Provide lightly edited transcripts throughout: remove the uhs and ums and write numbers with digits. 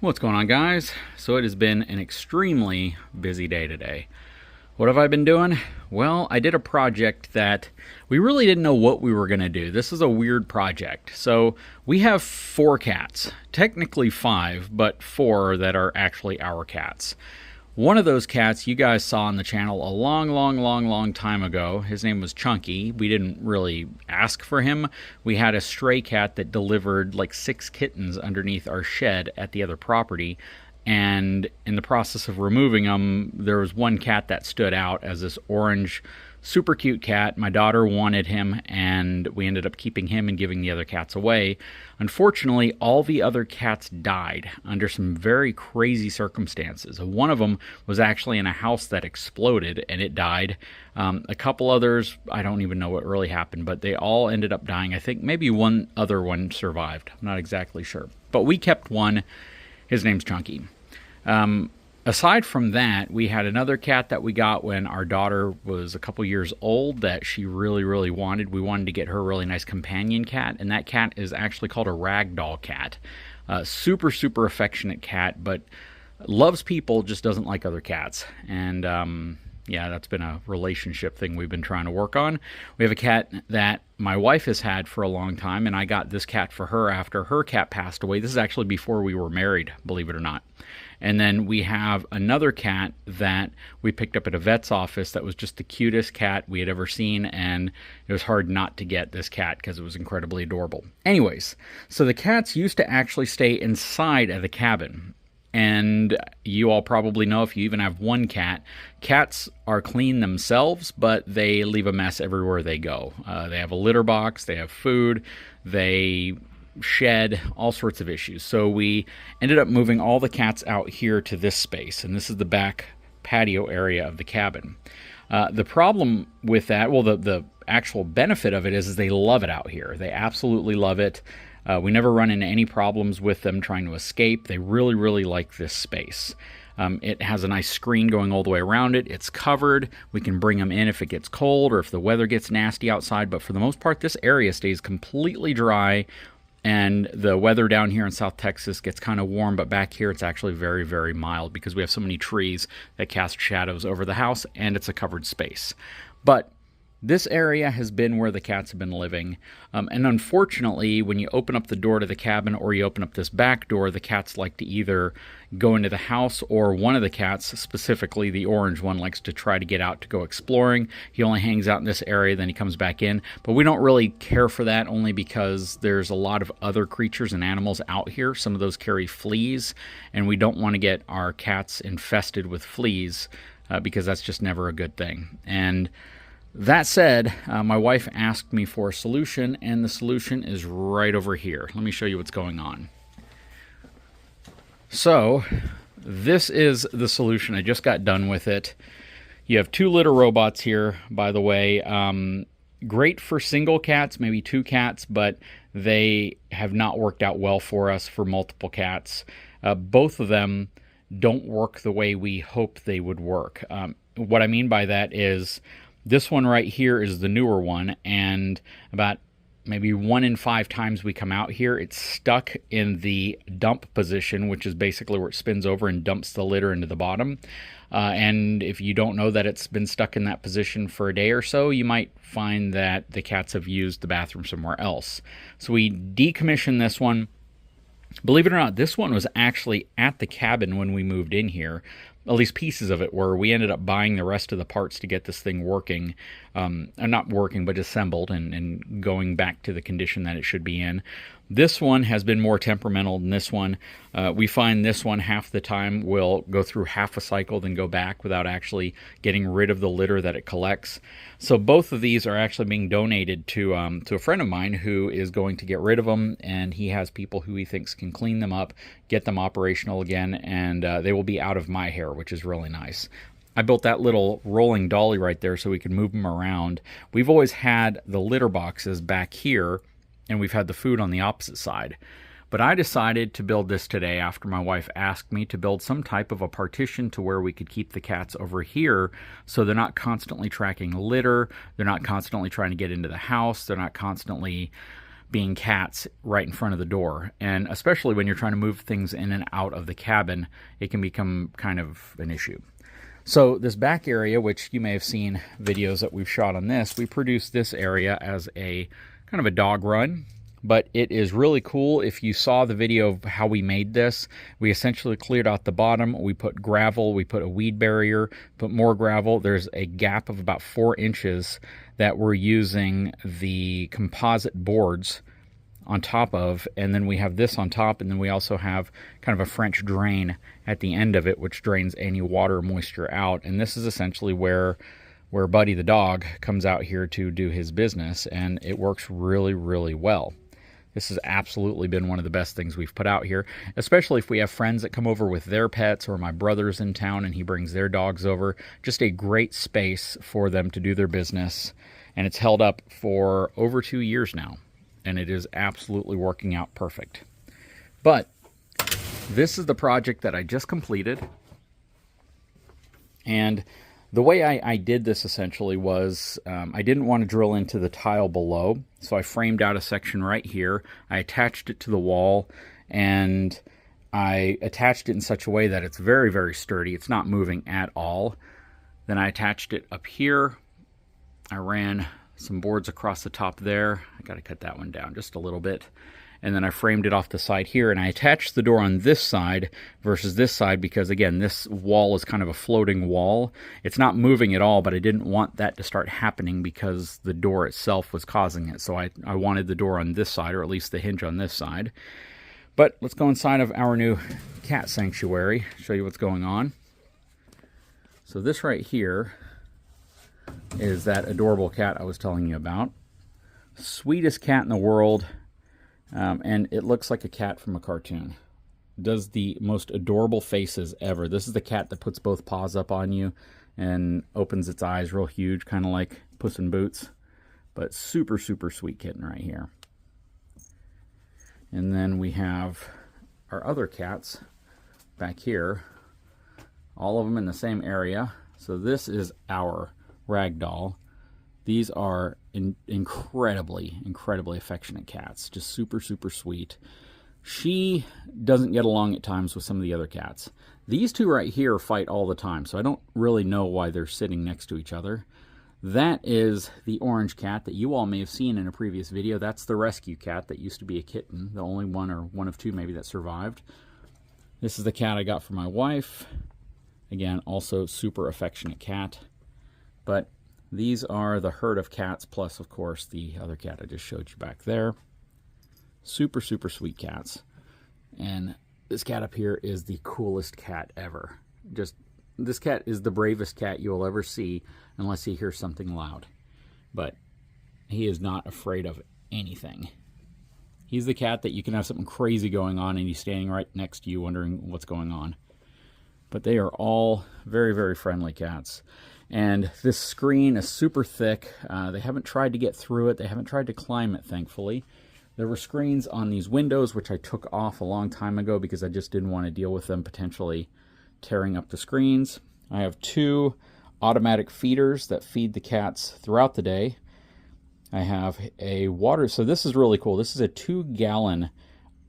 What's going on, guys? So it has been an extremely busy day today. What have I been doing? Well, I did a project that we really didn't know what we were going to do. This is a weird project. So we have 4 cats, technically 5, but 4 that are actually our cats. One of those cats you guys saw on the channel a long time ago. His name was Chunky. We didn't really ask for him. We had a stray cat that delivered like 6 kittens underneath our shed at the other property. And in the process of removing them, there was one cat that stood out as this orange, super cute cat. My daughter wanted him, and we ended up keeping him and giving the other cats away. Unfortunately, all the other cats died under some very crazy circumstances. One of them was actually in a house that exploded, and it died. A couple others, I don't even know what really happened, but they all ended up dying. I think maybe one other one survived. I'm not exactly sure. But we kept one. His name's Chunky. Aside from that, we had another cat that we got when our daughter was a couple years old that she really wanted. We wanted to get her a really nice companion cat, and that cat is actually called a ragdoll cat. Super affectionate cat, but loves people, just doesn't like other cats. And yeah, that's been a relationship thing we've been trying to work on. We have a cat that my wife has had for a long time, and I got this cat for her after her cat passed away. This is actually before we were married, believe it or not. And then we have another cat that we picked up at a vet's office that was just the cutest cat we had ever seen, and it was hard not to get this cat because it was incredibly adorable. Anyways, so the cats used to actually stay inside of the cabin. And you all probably know, if you even have one cat, cats are clean themselves, but they leave a mess everywhere they go. They have a litter box, they have food, they shed, all sorts of issues. So we ended up moving all the cats out here to this space, and this is the back patio area of the cabin. The problem with that, well, the actual benefit of it is they love it out here. They absolutely love it. We never run into any problems with them trying to escape. They really like this space. It has a nice screen going all the way around it. It's covered. We can bring them in if it gets cold or if the weather gets nasty outside. But for the most part, this area stays completely dry. And the weather down here in South Texas gets kind of warm, but back here it's actually very mild because we have so many trees that cast shadows over the house, and it's a covered space. But this area has been where the cats have been living, and unfortunately, when you open up the door to the cabin or you open up this back door, the cats like to either go into the house, or one of the cats, specifically the orange one, likes to try to get out to go exploring. He only hangs out in this area, then he comes back in, but we don't really care for that, only because there's a lot of other creatures and animals out here. Some of those carry fleas, and we don't want to get our cats infested with fleas, because that's just never a good thing. And that said, my wife asked me for a solution, and the solution is right over here. Let me show you what's going on. So, this is the solution. I just got done with it. You have 2 litter robots here, by the way. Great for single cats, maybe 2 cats, but they have not worked out well for us for multiple cats. Both of them don't work the way we hoped they would work. What I mean by that is, this one right here is the newer one, and about maybe 1 in 5 times we come out here, it's stuck in the dump position, which is basically where it spins over and dumps the litter into the bottom. And if you don't know that it's been stuck in that position for a day or so, you might find that the cats have used the bathroom somewhere else. So we decommissioned this one. Believe it or not, this one was actually at the cabin when we moved in here. At least pieces of it were. We ended up buying the rest of the parts to get this thing working. Not working, but assembled and going back to the condition that it should be in. This one has been more temperamental than this one. We find this one half the time will go through half a cycle, then go back without actually getting rid of the litter that it collects. So both of these are actually being donated to a friend of mine who is going to get rid of them, and he has people who he thinks can clean them up, get them operational again, and they will be out of my hair, which is really nice. I built that little rolling dolly right there so we could move them around. We've always had the litter boxes back here, and we've had the food on the opposite side. But I decided to build this today after my wife asked me to build some type of a partition to where we could keep the cats over here, so they're not constantly tracking litter, they're not constantly trying to get into the house, they're not constantly being cats right in front of the door. And especially when you're trying to move things in and out of the cabin, it can become kind of an issue. So this back area, which you may have seen videos that we've shot on this, we produced this area as a kind of a dog run. But it is really cool. If you saw the video of how we made this, we essentially cleared out the bottom. We put gravel, we put a weed barrier, put more gravel. There's a gap of about 4 inches that we're using the composite boards on top of, and then we have this on top, and then we also have kind of a French drain at the end of it, which drains any water moisture out. And this is essentially where Buddy the dog comes out here to do his business, and it works really, really well. This has absolutely been one of the best things we've put out here, especially if we have friends that come over with their pets, or my brother's in town and he brings their dogs over. Just a great space for them to do their business, and it's held up for over 2 years now, and it is absolutely working out perfect. But this is the project that I just completed, and the way I did this essentially was I didn't want to drill into the tile below, so I framed out a section right here. I attached it to the wall, and I attached it in such a way that it's very, very sturdy. It's not moving at all. Then I attached it up here. I ran some boards across the top there. I got to cut that one down just a little bit. And then I framed it off the side here, and I attached the door on this side versus this side because, again, this wall is kind of a floating wall. It's not moving at all, but I didn't want that to start happening because the door itself was causing it. So I wanted the door on this side, or at least the hinge on this side. But let's go inside of our new cat sanctuary, show you what's going on. So this right here is that adorable cat I was telling you about. Sweetest cat in the world. And it looks like a cat from a cartoon. Does the most adorable faces ever. This is the cat that puts both paws up on you and opens its eyes real huge, kind of like Puss in Boots. But super, super sweet kitten right here. And then we have our other cats back here. All of them in the same area. So this is our ragdoll. These are incredibly, incredibly affectionate cats. Just super, super sweet. She doesn't get along at times with some of the other cats. These two right here fight all the time, so I don't really know why they're sitting next to each other. That is the orange cat that you all may have seen in a previous video. That's the rescue cat that used to be a kitten. The only one, or one of two maybe, that survived. This is the cat I got for my wife. Again, also super affectionate cat. But these are the herd of cats, plus, of course, the other cat I just showed you back there. Super, super sweet cats. And this cat up here is the coolest cat ever. This cat is the bravest cat you'll ever see, unless he hears something loud. But he is not afraid of anything. He's the cat that you can have something crazy going on, and he's standing right next to you wondering what's going on. But they are all very, very friendly cats. And this screen is super thick. They haven't tried to get through it. They haven't tried to climb it, thankfully. There were screens on these windows, which I took off a long time ago because I just didn't want to deal with them potentially tearing up the screens. I have 2 automatic feeders that feed the cats throughout the day. I have a water, so this is really cool. This is a 2-gallon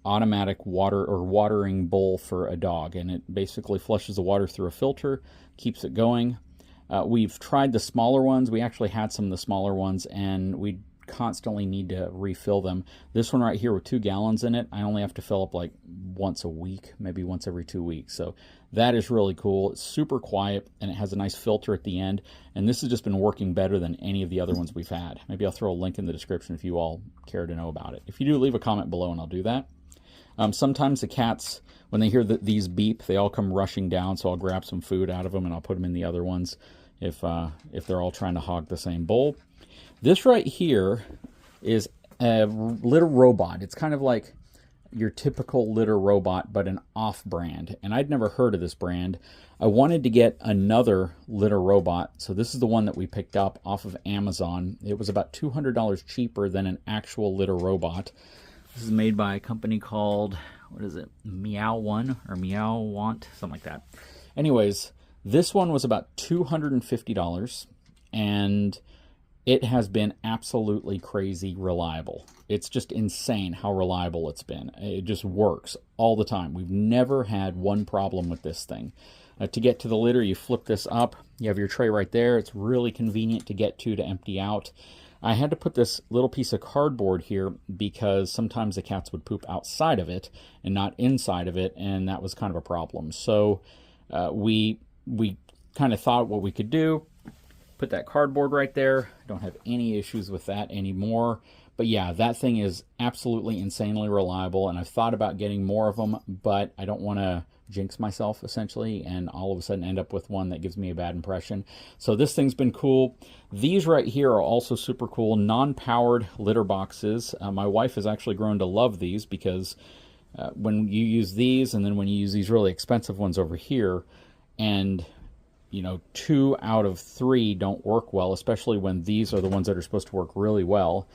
automatic watering bowl for a dog, and it basically flushes the water through a filter, keeps it going. We've tried the smaller ones. We actually had some of the smaller ones, and we constantly need to refill them. This one right here with 2 gallons in it, I only have to fill up like once a week, maybe once every 2 weeks. So that is really cool. It's super quiet, and it has a nice filter at the end. And this has just been working better than any of the other ones we've had. Maybe I'll throw a link in the description if you all care to know about it. If you do, leave a comment below, and I'll do that. Sometimes the cats, when they hear these beep, they all come rushing down, so I'll grab some food out of them, and I'll put them in the other ones if they're all trying to hog the same bowl. This right here is a litter robot. It's kind of like your typical litter robot, but an off-brand. And I'd never heard of this brand. I wanted to get another litter robot, so this is the one that we picked up off of Amazon. It was about $200 cheaper than an actual litter robot. This is made by a company called, what is it, Meow One or Meow Want, something like that. Anyways, this one was about $250, and it has been absolutely crazy reliable. It's just insane how reliable it's been. It just works all the time. We've never had one problem with this thing. To get to the litter, you flip this up. You have your tray right there. It's really convenient to get to empty out. I had to put this little piece of cardboard here because sometimes the cats would poop outside of it and not inside of it, and that was kind of a problem. So we kind of thought what we could do. Put that cardboard right there. Don't have any issues with that anymore. But yeah, that thing is absolutely insanely reliable, and I've thought about getting more of them, but I don't want to jinx myself, essentially, and all of a sudden end up with one that gives me a bad impression. So this thing's been cool. These right here are also super cool, non-powered litter boxes. My wife has actually grown to love these because when you use these, and then when you use these really expensive ones over here, and 2 out of 3 don't work well, especially when these are the ones that are supposed to work really well.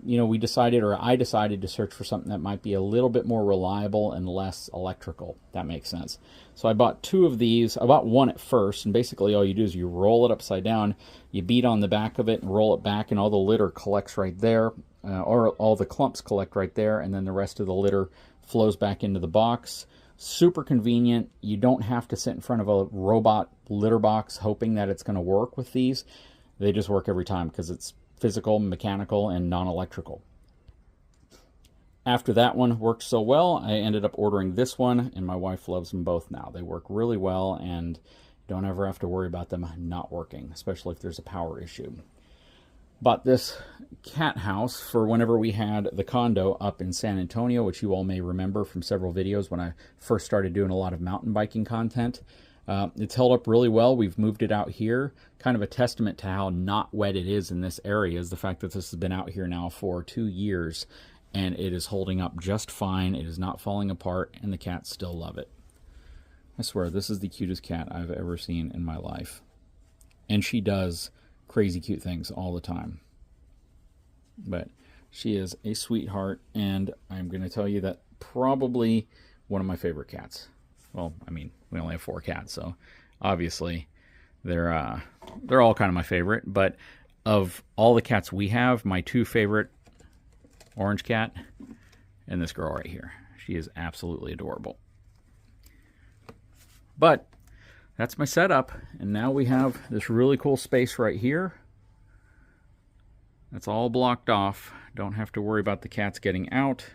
We decided, or I decided, to search for something that might be a little bit more reliable and less electrical. That makes sense. So I bought 2 of these. I bought one at first, and basically all you do is you roll it upside down, you beat on the back of it and roll it back, and all the litter collects right there, or all the clumps collect right there, and then the rest of the litter flows back into the box. Super convenient. You don't have to sit in front of a robot litter box hoping that it's going to work with these. They just work every time because it's physical, mechanical, and non-electrical. After that one worked so well, I ended up ordering this one, and my wife loves them both now. They work really well, and don't ever have to worry about them not working, especially if there's a power issue. Bought this cat house for whenever we had the condo up in San Antonio, which you all may remember from several videos when I first started doing a lot of mountain biking content. It's held up really well. We've moved it out here. Kind of a testament to how not wet it is in this area is the fact that this has been out here now for 2 years, and it is holding up just fine. It is not falling apart, and the cats still love it. I swear, this is the cutest cat I've ever seen in my life. And she does crazy cute things all the time. But she is a sweetheart, and I'm going to tell you that probably one of my favorite cats. Well, I mean, we only have 4 cats, so obviously they're all kind of my favorite. But of all the cats we have, my 2 favorite, orange cat and this girl right here. She is absolutely adorable. But that's my setup, and now we have this really cool space right here. That's all blocked off. Don't have to worry about the cats getting out.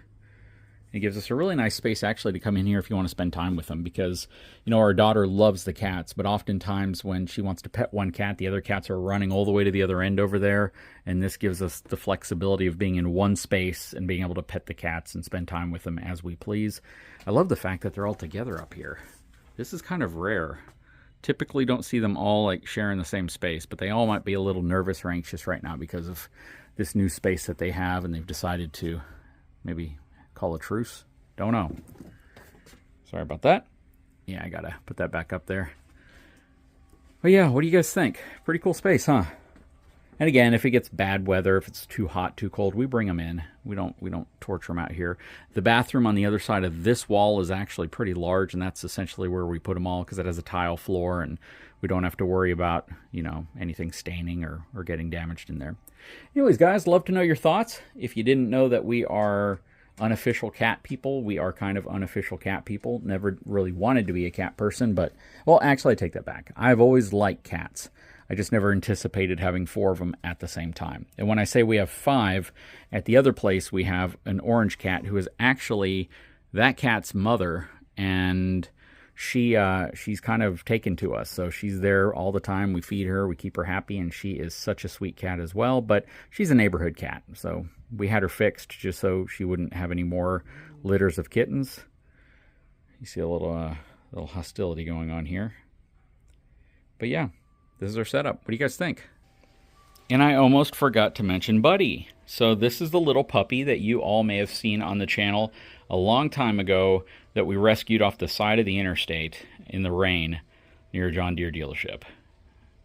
It gives us a really nice space actually to come in here if you want to spend time with them, because our daughter loves the cats, but oftentimes when she wants to pet one cat, the other cats are running all the way to the other end over there, and this gives us the flexibility of being in one space and being able to pet the cats and spend time with them as we please. I love the fact that they're all together up here. This is kind of rare. Typically don't see them all like sharing the same space, but they all might be a little nervous or anxious right now because of this new space that they have, and they've decided to maybe call a truce. Don't know. Sorry about that. Yeah, I gotta put that back up there. But yeah, what do you guys think? Pretty cool space, huh? And again, if it gets bad weather, if it's too hot, too cold, we bring them in. We don't torture them out here. The bathroom on the other side of this wall is actually pretty large, and that's essentially where we put them all because it has a tile floor, and we don't have to worry about, anything staining or getting damaged in there. Anyways, guys, love to know your thoughts. If you didn't know that we are unofficial cat people, we are kind of unofficial cat people. Never really wanted to be a cat person, but, well, actually, I take that back. I've always liked cats. I just never anticipated having 4 of them at the same time. And when I say we have 5, at the other place we have an orange cat who is actually that cat's mother, and she's kind of taken to us. So she's there all the time. We feed her, we keep her happy, and she is such a sweet cat as well. But she's a neighborhood cat, so we had her fixed just so she wouldn't have any more litters of kittens. You see a little hostility going on here. But yeah, this is our setup. What do you guys think? And I almost forgot to mention Buddy. So this is the little puppy that you all may have seen on the channel a long time ago that we rescued off the side of the interstate in the rain near a John Deere dealership.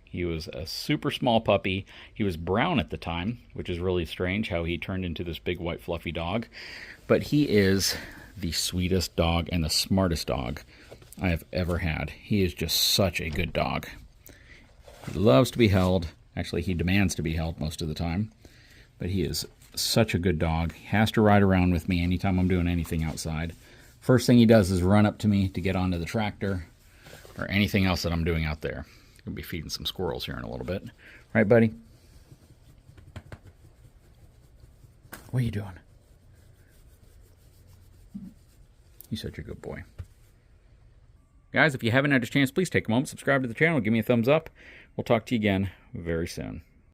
He was a super small puppy. He was brown at the time, which is really strange how he turned into this big white fluffy dog. But he is the sweetest dog and the smartest dog I have ever had. He is just such a good dog. He loves to be held, Actually, he demands to be held most of the time. But he is such a good dog. He has to ride around with me anytime I'm doing anything outside. First thing he does is run up to me to get onto the tractor or anything else that I'm doing out there. I'm going to be feeding some squirrels here in a little bit. Right, buddy? What are you doing? He's such a good boy. Guys, if you haven't had a chance, please take a moment, subscribe to the channel, give me a thumbs up. We'll talk to you again very soon.